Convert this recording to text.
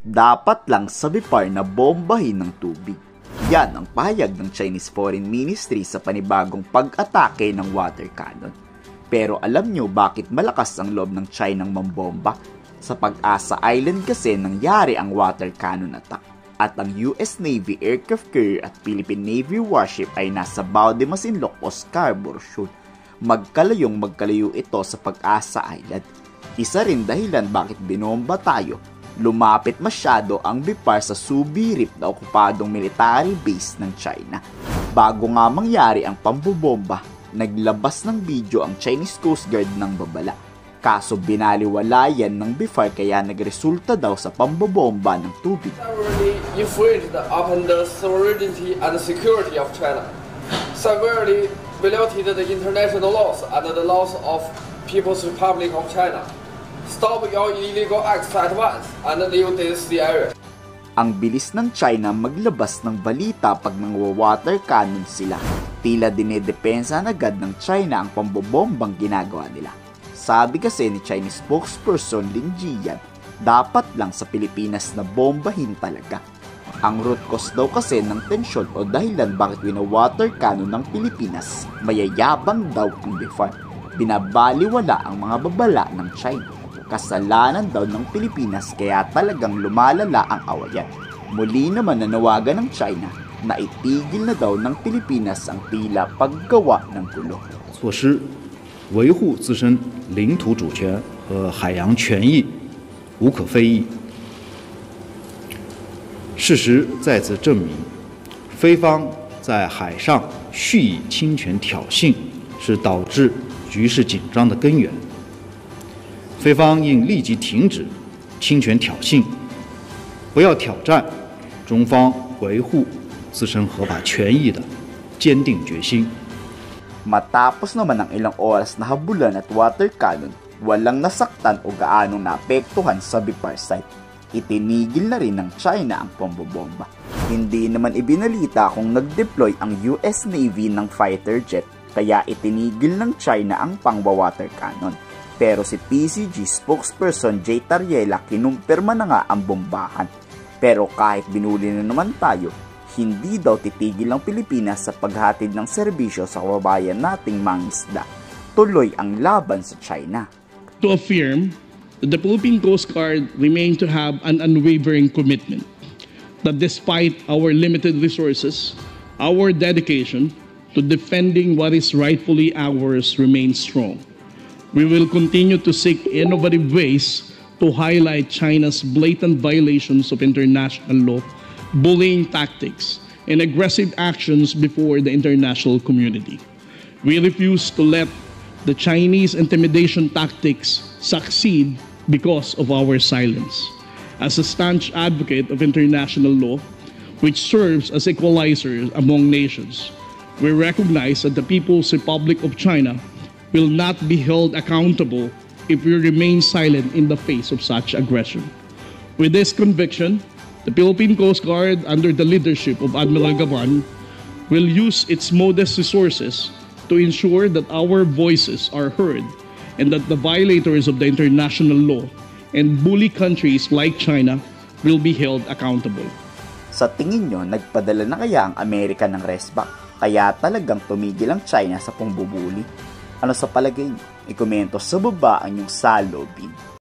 dapat lang sa BIFAR na bombahin ng tubig. Yan ang pahayag ng Chinese Foreign Ministry sa panibagong pag-atake ng water cannon. Pero alam nyo bakit malakas ang loob ng Chinang mambomba? Sa Pag-asa Island kasi nangyari ang water cannon attack. At ang US Navy aircraft carrier at Philippine Navy warship ay nasa Bao de Masinloc o Scarborough Shoal. Magkalayo ito sa Pag-asa Island. Isa rin dahilan bakit binomba tayo. Lumapit masyado ang BIFAR sa Subi-Rip na okupadong military base ng China. Bago nga mangyari ang pambobomba, naglabas ng video ang Chinese Coast Guard ng babala. Kaso binaliwala yan ng BIFAR kaya nagresulta daw sa pambobomba ng tubig. Infringed upon the sovereignty and security of China. Severely violated the international laws and the laws of People's Republic of China. Stop your illegal acts at once and leave this area. Ang bilis ng China maglabas ng balita pag nangwa-water cannon sila. Tila dinedepensa na agad ng China ang pambobombang ginagawa nila. Sabi kasi ni Chinese spokesperson Lin Jian, dapat lang sa Pilipinas na bombahin talaga. Ang root cause daw kasi ng tensyon o dahilan bakit wina-water cannon ng Pilipinas, mayayabang daw ang BIFAR. Binabaliwala ang mga babala ng China. Kasalanan daw ng Pilipinas kaya talagang lumalala ang awayan. Muli naman nanawagan ng China na itigil na daw ng Pilipinas ang tila paggawa ng gulo. 措施维护自身领土主权和海洋权益无可非议。事实在此证明，菲方在海上蓄意侵权挑衅，是导致局势紧张的根源。菲方应立即停止侵权挑衅，不要挑战中方维护自身合法权益的坚定决心。 Matapos naman ang ilang oras na habulan at water cannon, walang nasaktan o gaanong naapektuhan sa BIFAR site. Itinigil na rin ng China ang pambobomba. Hindi naman ibinalita kung nag-deploy ang US Navy ng fighter jet, kaya itinigil ng China ang pangwa-water cannon. Pero si PCG spokesperson Jay Tariela kinumpirma na nga ang bombahan. Pero kahit binuli na naman tayo, hindi daw titigil ang Pilipinas sa paghatid ng serbisyo sa kababayan nating mangisda. Tuloy ang laban sa China. To affirm that the Philippine Coast Guard remain to have an unwavering commitment that despite our limited resources, our dedication to defending what is rightfully ours remains strong. We will continue to seek innovative ways to highlight China's blatant violations of international law, bullying tactics, and aggressive actions before the international community. We refuse to let the Chinese intimidation tactics succeed because of our silence. As a staunch advocate of international law, which serves as equalizer among nations, we recognize that the People's Republic of China will not be held accountable if we remain silent in the face of such aggression. With this conviction, the Philippine Coast Guard, under the leadership of Admiral Gavan, will use its modest resources to ensure that our voices are heard and that the violators of the international law and bully countries like China will be held accountable. Sa tingin nyo, nagpadala na kaya ang Amerika ng resback? Kaya talagang tumigil ang China sa pangbubuli? Ano sa palagay nyo? I-komento sa baba ang inyong saloobin.